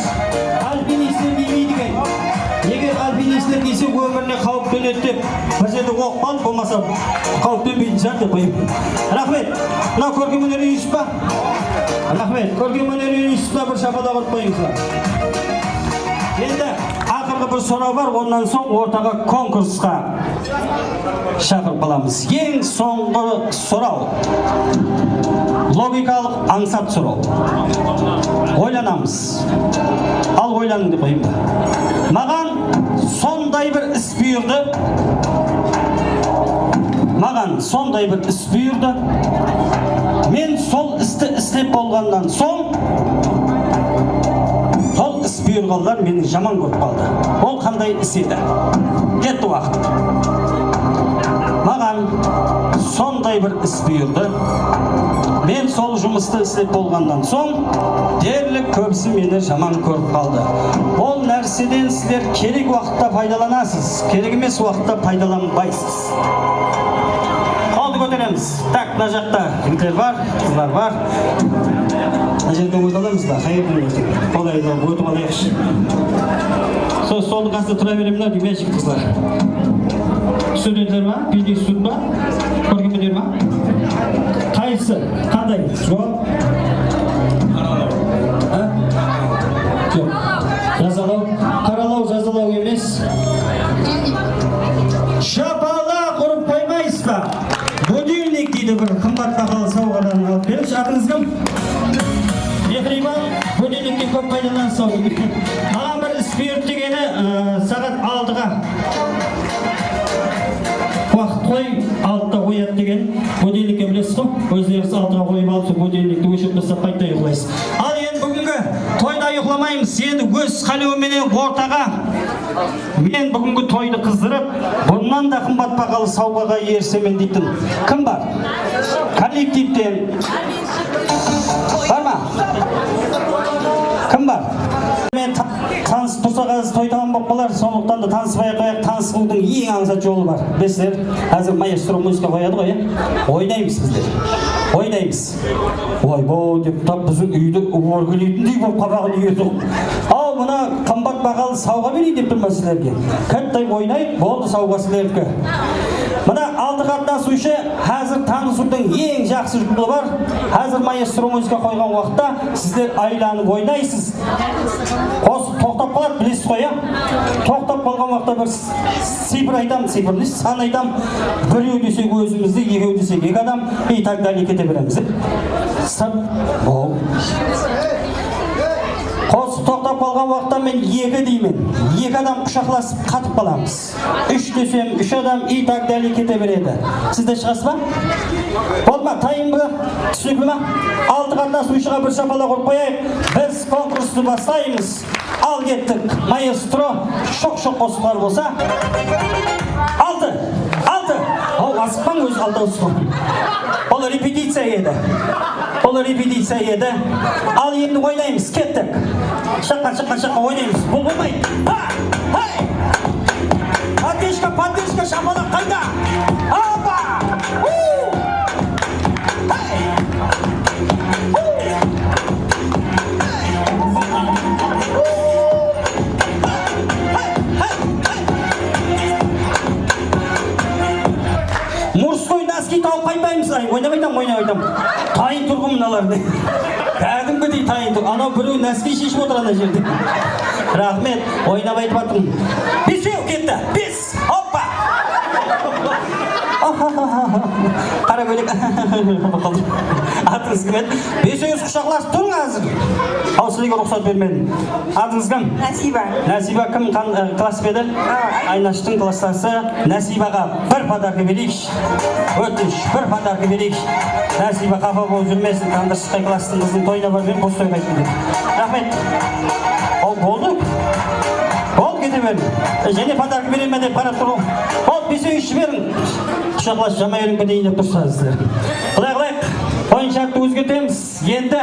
Альпинисттер демейді екен. Егер альпинисттер кесе өміріне қауіп төнеді деп, бір жерде оқпан болмаса қауіп төнбейтін шығар деп қойып. Рахмет. Мынау көркем өнер үйісіп па? Рахмет. Көркем өнер үйісіпна бір шапалақ ұрып қойыңызлар. Енді ақырғы бір сұрау бар, ондан соң ортаға конкурсқа шақырып қаламыз. Ең соңғы сұрау. Логикалық аңсат сұрау. Ойланамыз. Ал ойланың деп қойым ба? Маған сондай бір іс бұйырды. Мен сол істі істеп болғаннан соң сол іс бұйырғандар мені жаман көріп қалды. Ол қандай іс еді? Кетті уақыт. Маған сондай бір іс бұйырды. Мен сол жұмысты істеп болғаннан соң дерлік көбісі мені жаман көріп қалды. Ол нәрседен сіздер керек уақытта пайдаланасыз, керек емес уақытта пайдаланбайсыз. Қолды көтереміз. Так, мына жақта жігіттер бар, қыздар бар. Мына жерден өте аламыз ба? Қайырдың өте. Қолайды өтіп алайықшы. Солдың қасында тұра беремін ау деймін, жігіт қыздар. Студенттер ма? Пиди студ ба? Көргенбедер ма? Қайсы? Қандай? Жоқ? Жоқ. Жазалау? Қаралау, жазалау емес. Шапалақ ұрып қоймайсыз ба? Будильник дейді бір қымбат бағалы сауғадан алып беріңізші. Атыңыз кім? Мехрибан, будильниктен көп пайдаланса. Маған бір іс бұйырды дегені сағат 6-ға уақыт қой, 6-та қояды деген будильникке білесіз ғой. Өздеріңіз 6-ға қойып алып, будильникті өшіріп тастап қайта ұйықтайсыз. Ал енді бүгінгі тойда ұйықламаймыз. Енді өз қалеуіменен ортаға мен бүгінгі тойды қыздырып, бұннан да қымбат бағалы сауғаға ерсемен дейтін кім бар? Коллективтен бар ма? Кім бар? Мен таныс тұрсағыз той қалған болып қалар, сондықтан да таныспай қояйық. Танысудың ең аңсат жолы бар. Білесіздер, қазір маэстро музыка қояды ғой, ойнаймыз біздер. Ойнаймыз. Ойбой деп тап біздің үйді өргелейтіндей болып қабағын үйеді. Ау, мына қымбат бағалы сауға берейін деп тұрмын сіздерге. Кәттай ойнайық, болды сауға сіздерге. Мына алты қатынасушы қазір танысудың ең жақсы жолы бар. Қазір маэстро музыка қойған уақытта сіздер айланып ойнайсыз. Қосып тоқтап қалады, білесіз ғой, тоқтап қалған уақытта бір цифр айтам, цифрны сан айтам. Біреу десек өзімізді, екеу десек екі адам, и так далее кете береміз. Қосып тоқтап қалған уақытта мен екі деймін. Екі адам құшақласып қатып қаламыз. Үш десем, үш адам и так далее кете береді. Сізде шығасыз ба? Болды ма? Тайым ба? Түсінікті ма? Алты қатынасушыға бір шапалақ ұрып қояйық. Біз конкурсты бастаймыз. Ал кеттік. Маэстро шоқ-шоқ қосылар болса. Алты. Ау, асықпаң өз алтаусы. Ол репетиция еді. Ал енді ойнаймыз, кеттік. Шаққа ойнаймыз. Бұл болмайды. Поддержка, шапалақ қайда? Опа! Мұрсқой носки тауып қайбаймыз, ойнап. Тайын тұрғым мыналарды. Кәдімгідей тайын тұр. Анау біреу носки шешіп отыр ана жерде. Рахмет, ойнап айтып атырмын. Бесеу кетті, бес, оппа! Қара бөлек. Атыңыз кім еді? Бесеуіз құшақласып тұрың азыр. Ал сізге рұқсат бермедім. Атыңыз кім? Нәсиба кім класс беді? Айнаштың класстасы Нәсибаға бір подарка берейікші. Өтініш, бір подарка берейікші. Нәсиба қапа болып жүрмесін. Таңдыршықтай класстың қыздың тойына бар беріп, бос той қайтын деді. Рахмет. Ол болды? Ол кете берді. Және подарка береме деп қарап тұру. Ол бесеу іші берін. Құшақлас жамай өрінгі дейін деп тұрсаңыздар. Құлай-құлайық. Ойын шартты өзгертеміз. Енді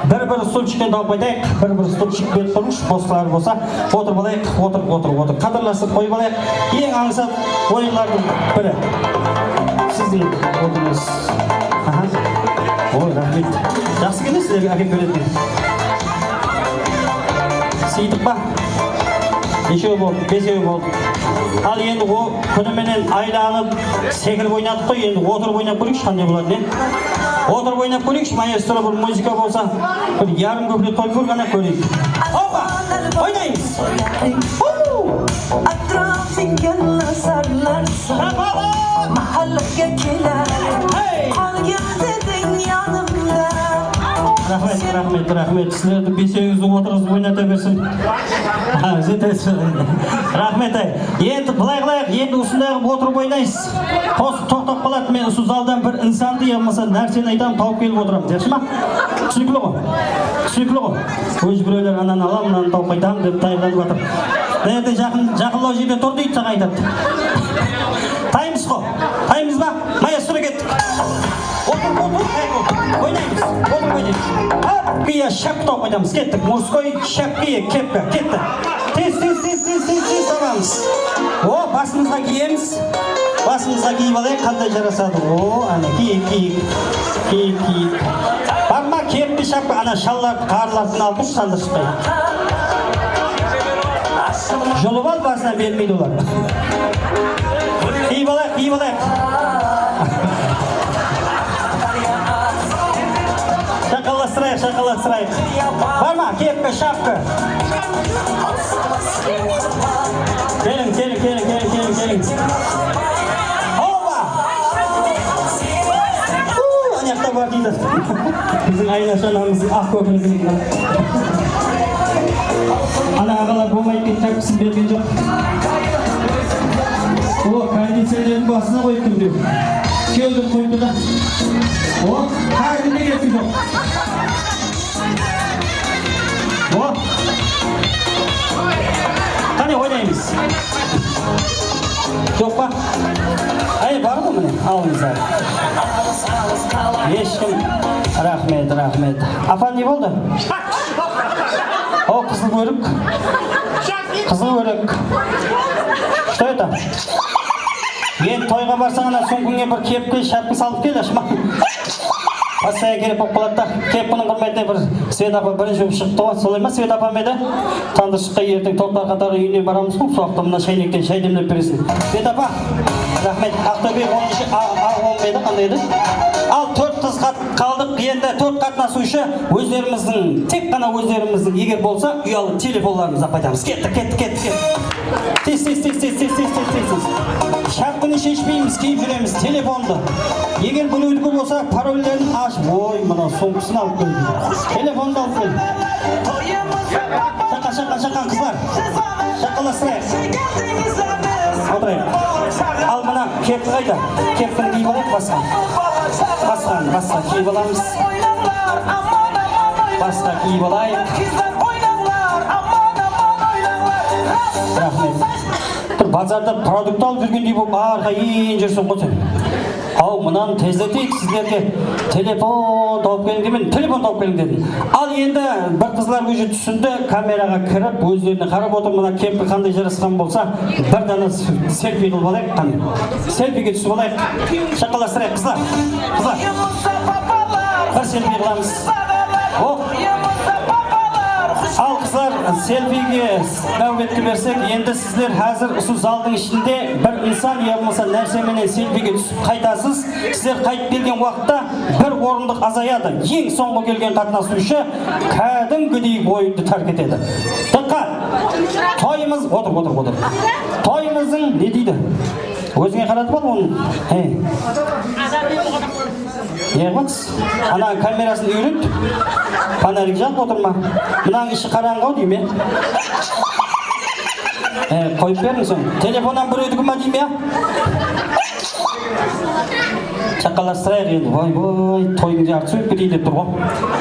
бір стульчиктен тауып қойдайық. Бір стульчик беріп тұрмыш, босқалар болса. Отыр балайық, отыр. Қатырласып қойып алайық. Ең аңсат ойынлардың бірі. Сіздің отырыңыз. Ой, рахмет. Жақсы келе сіздерге әкеп беретін. Сейдік ба? Нешеу болды, бесеу болды. Ал енді о күніменен айланып секіріп ойнадық қой, енді отырып ойнап көрейікші, қандай болады, не? Отырып ойнап көрейікші, маэстро бір музыка болса, бір ярым көпірет той көргана көрейік. Опа! Ойнаймыз! Рахмет. Сіздерді бесеуіңізді отырғызып ойната берсін. Рахмет ай. Енді былай қылайық, енді ұсындағы отырып ойнайсыз. Тоқтап қалады, мен ұсыз залдан бір инсанды емаса нәрсені айтам, тауып келіп отырам. Жақсы ма? Түсінікілі ғой. Өз біреулер ананы алам, мынаны тауып айтам деп тайғанып жатыр. Енді жақынлау жерде тұр дейді, саған айтады. Таймыз қо. Таймыз ба? Маэстро кеттік. Ойнаймыз. Кия шапка тауып қойдамыз. Кеттік. Мұрской шапкия, кепка. Кетті. Тез табамыз. О, басымызға киеміз. Басымызға киіп алайық, қандай жарасады. О, ана киіп. Барма кепті шапка, ана шалларды, қарлардың алпыш санды шықпай. Жұлып ал, басына бермейді олар. Киіп алайық. Шақаластырайық. Барма, кепка, шапка. Келің. Опа! Анаяқта бар дейді. Біздің Айнаш анамыздың ақ көпіріміздің. Ана ағалар болмайды, шапкасын берген жоқ. О, кондиционердің басына қойып тұр деп. Келдім қойды да. О, қағында кетті жоқ. О! Қане ойнаймыз. Жоқ па? Ай, бар ғой міне, алыңыздар. Ешкім. Рахмет. Апа не болды? О, қызыл көрік. Қызыл көрік. Что это? Енді тойға барсаң, ана сумкаңа бір кепкі, шапка салып кел, ашма. Постоянно керек болып қалады да. Кеп бұның құрметіне бір Свет апа бірінші болып шықты ғой. Солай ма Свет апам еді? Таңдышыққа ертең топтар қатары үйіне барамыз ғой. Соқта мына шайнектен шай демлеп бересің. Свет апа, рахмет. Ақтөбе 10-шы А10 еді, қандай еді? Ал 4 қыз қалдық. Енді 4 қатынасушы өздеріміздің, тек қана өздеріміздің егер болса, ұялы телефонларымызды қайтамыз. Кетті. Тез. Шапқыны шешпейміз, кейіп жүреміз, телефонды. Егер білуді болса, парольдерін ашып, ой, мына соңғысын алып келді. Телефонды алып келді. Шаққан қызлар. Шаққаластырайық. Отырайық. Ал мына кепті қайда? Кептің киіп алайық басқа киіп аламыз. Басқа киіп алайық. Рахмет. Базарда продукт алып жүргендей болып арқа ең жүрсің ғой сен. Ау, мұнан тездетейік сіздерге телефон тауып келің демен, телефон тауып келің дедім. Ал енді бір қызлар өзі түсінді, камераға кіріп, өздеріне қарап отыр, мұна кепкі қандай жарасқан болса, бір дана селфи қылып алайық, қане. Селфиге түсіп алайық. Шақаластырайық, қызлар. Бір селфи қыламыз. Ал қызлар, селфиге нәубетті берсек, енді сіздер әзір ұсу залдың ішінде бір инсан болмаса нәрсеменен селфиге түсіп қайтасыз. Сіздер қайтып келген уақытта бір орындық азаяды. Ең соңғы келген қатынасушы кәдімгідей бойды тәрк етеді. Дыққа, тойымыз, отыр. Тойымыздың не дейді? Өзіңе қаратып ал оны. Еғбатс, ана камерасын үйрет, фонарик жақ отырма. Мұнаң іші қараңғау дейме. Қойып бердің соң. Телефоннан бір өдігі ма дейме? Шақаластырайық енді. Ой, тойың жарты сөйіп кетейді тұр ғой.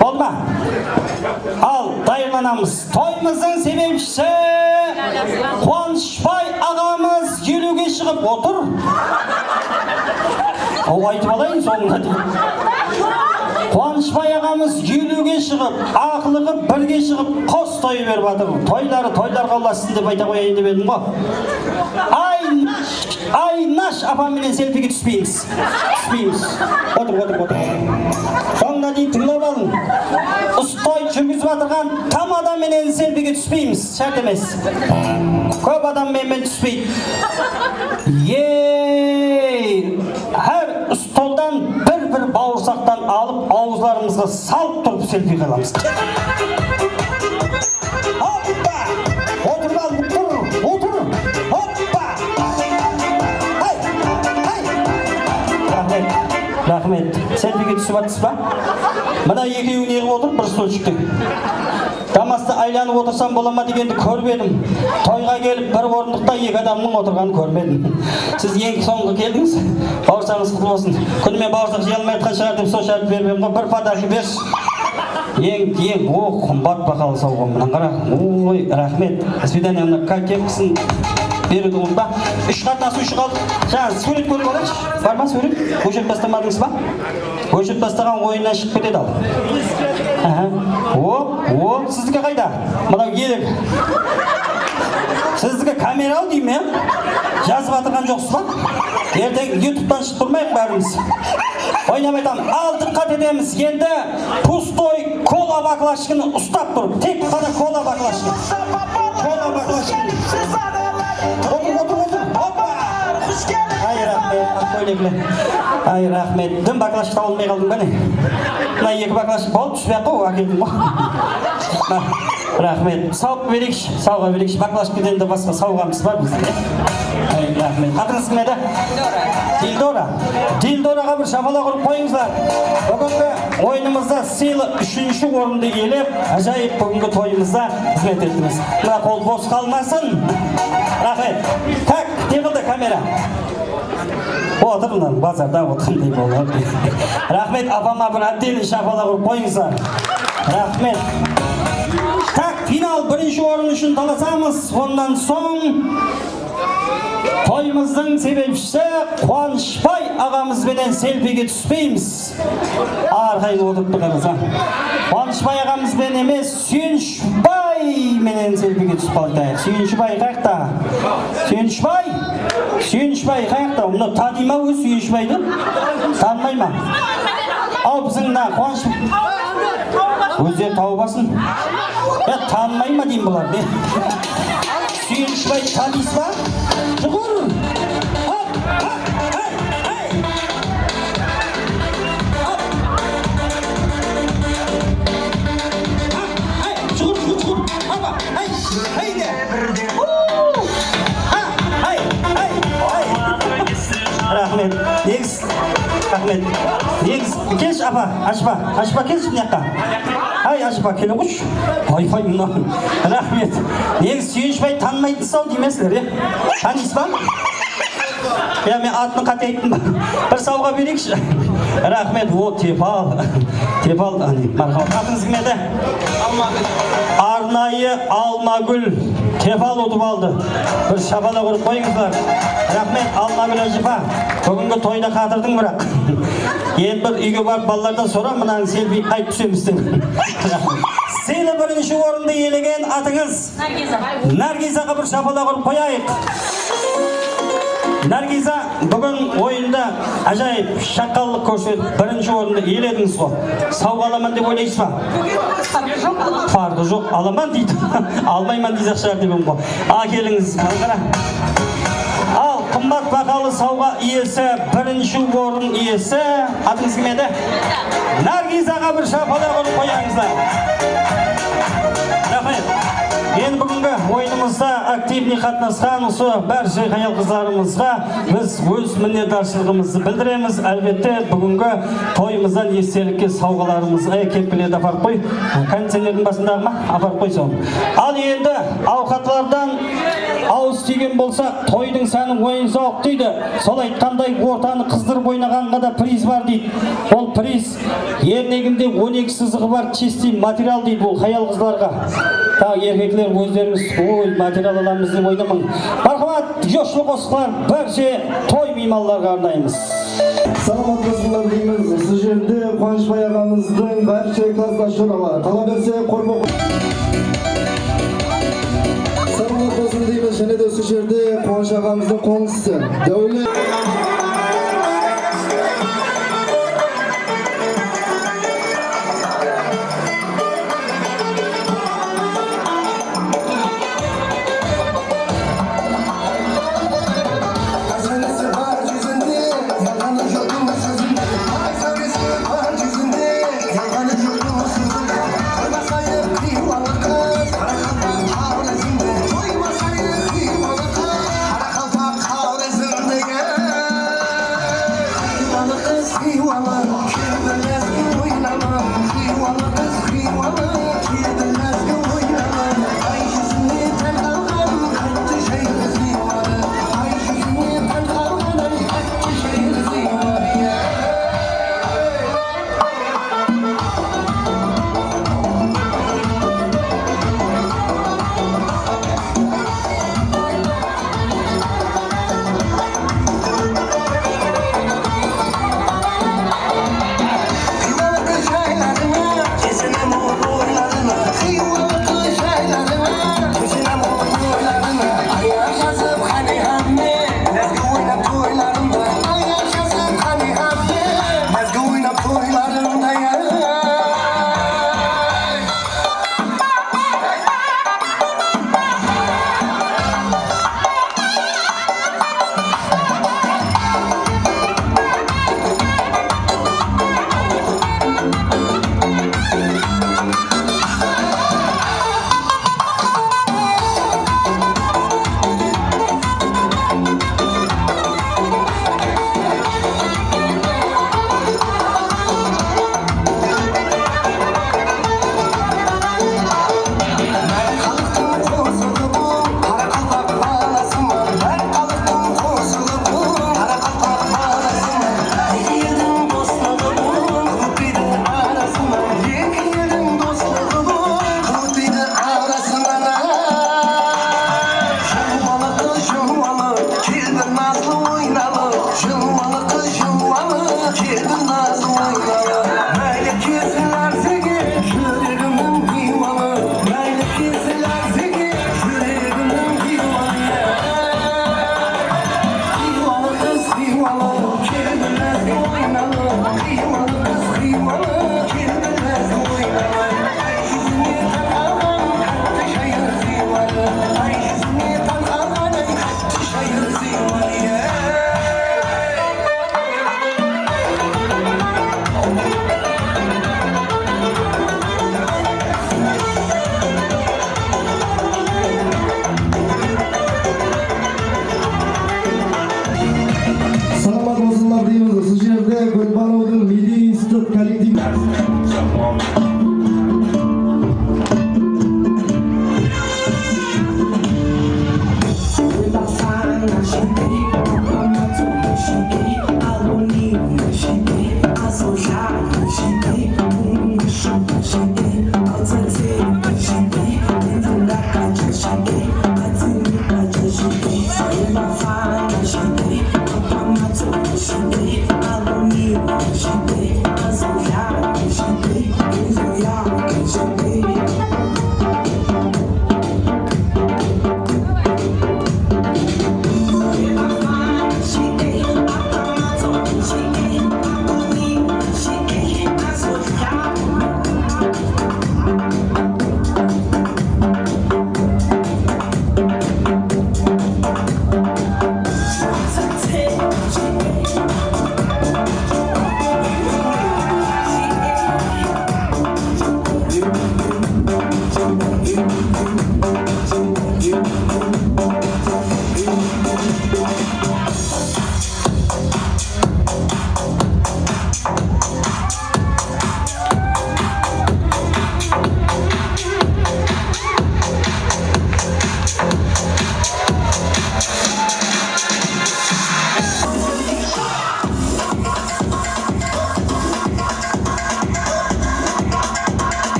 Болма. Ал, дайырланамыз. Тойымыздың себепшісі Қуанышбай ағамыз елуге шығып отыр. Ол айтып алайын соңында дейді. Қуанышбай ағамыз елуге шығып, ақылығы бірге шығып, қос той беріп жатыр. Тойларға ұласын деп айта қояйын деп едім ғой. Айнаш апаменен селфиге түспейміз. Отыр. Соңына дейін тыңлап алың. Ұстой жүргізіп жатырған там адамменен селфиге түспейміз. Шарт емес. Көп адаммен түспейді. Әр столдан бір бауырсақтан алып, ауызларымызға салып тұрып селфи қыламыз. Hoppa! Отыр! Hoppa! Рахмет. Селфиге түсіп атсыз ба? Мына екеуі неғіп отыр, бір стольчикте. Дамасты айланып отырсам бола ма дегенді көрмедім. Тойға келіп бір орындықта екі адамның отырғанын көрмедім. Сіз ең соңғы келдіңіз, бауырсағыңыз құтты болсын. Күнімен бауырсақ жей алмай жатқан шығар деп сол шарт бермем ғой. Бір подарки берші. Ең, қымбат бақалы сауға мұнан қара. Ой, рахмет. Свидание мына кепкісін беруді ұмытпа. 3 қатынасушы қалды. Жаңа сурет көріп алайыншы. Бар ма сурет? Өшіріп бастамадыңыз ба? Өшіріп бастаған ойыннан шығып кетеді ал. Сіздікі қайда? Мынау елік. Сіздікі камера ал дейме? Жазып атырған жоқсыз ба? Ертең ютубтан шығып тұрмайық бәріміз. Ойнамайтам, алдыққа дедеміз. Енді пустой кола баклашканы ұстап тұрып. Тек қана кола баклашканы. Ай, рахмет. Дым баклашық табылмай қалдың ба не? Мына екі баклашық болып түспей қой, әкелдің ғой. Рахмет. Сауып берекші, сауға берекші. Баклашық кеден де басқа сауғамыз бар бізде. Ай, рахмет. Атыңыз кім еді? Дилдораға бір шапала құрып қойыңыздар. Бүгінгі ойынымызда сыйлы 3-ші орынды келіп, ажайып бүгінгі тойымызда қызмет еттіңіз. Мына қол бос қалмасын. Рахмет. Так, теғілді камера. Отырмын, базарда отырмын болады. Рахмет, апама бір отдельный шапала құрып қойыңыздар. Рахмет. Так, финал бірінші орын үшін таласамыз. Ондан соң тойымыздың себепшісі Қуанышбай ағамызбенен селфиге түспейміз. Арқайын отырыпты қараса. Қуанышбай ағамызбен емес, Сүйіншбай менен селфиге түсіп қалдық. Сүйіншібай қаяқта? Сүйіншібай қаяқта? Мұны тани ма өз Сүйіншібайды? Танымай ма? Ал біздің мына Қуаныш өздері тауып алсын. Танымай ма деймін бұлар. Сүйіншібай танисыз ба? Жұғыр! Рахмет. Рахмет. Кеш апа, ашпа келші мына жаққа. Ашпа келе қойшы. Ой, мына. Рахмет. Негіз Сүйіншбай танымайтынсыз-ау деймесіздер, танисыз ба? Мен атын қате айттым ба? Бір сауға берейікші. Рахмет. О, Тепал. Мархамат. Атыңыз кім еді? Арнайы Алмагүл. Тепал ұтып алды. Бір шабала құрып қойыңыздар. Рахмет, Алмагүл әжіпа. Бүгінгі тойда қатырдың бірақ. Енді бір үйге барып балалардан сұра, мұнаң селфи қайт түсеміздің. Сені бірінші орынды елеген атыңыз? Наргизаға бір шабала құрып қояйық. Наргиза, бүгін ойында ажайып шаққалық көрсетіп бірінші орынды иелендіңіз ғой. Сауға аламан деп ойлайсыз ба? Фарды жоқ, аламан дейді. Алмайман дейсіз шығар деп ғой. Келіңіз, қара. Ал қымбат бағалы сауға иесі, бірінші орын иесі, атыңыз кім еді? Наргизаға бір шапала құрып қояңыздар. Рахмет. Енді бүгінгі ойынымызда активный қатынасқан осы бәрі қаял қыздарымызға біз өз мінетаршылығымызды білдіреміз. Әлбетте бүгінгі тойымыздан естелікке сауғаларымызға кеп келеді. Апарып қой. Кондиционердің басындағы ма? Апарып қой соны. Ал енді ауқатлардан ауыз тиген болса, тойдың сәні ойын сауық дейді. Сол айтқандай ортаны қыздырып ойнағанға да приз бар дейді. Ол приз ернегінде 12 сызығы бар чистый материал дейді. Ол қаял қызларға. Еркеклер өздеріңіз материал аламыз деп ойнамаң. Мархамат, жошлы қосқылар, бірше той мейманларға арнаймыз. Саламат болсыңдар дейміз. Осы жерде Қуанышбай ағамыздың барша класстастары бар. Қала берсе қойма. Саламат болсын дейміз. Және де осы жерде Қуаныш ағамыздың қоңсысы.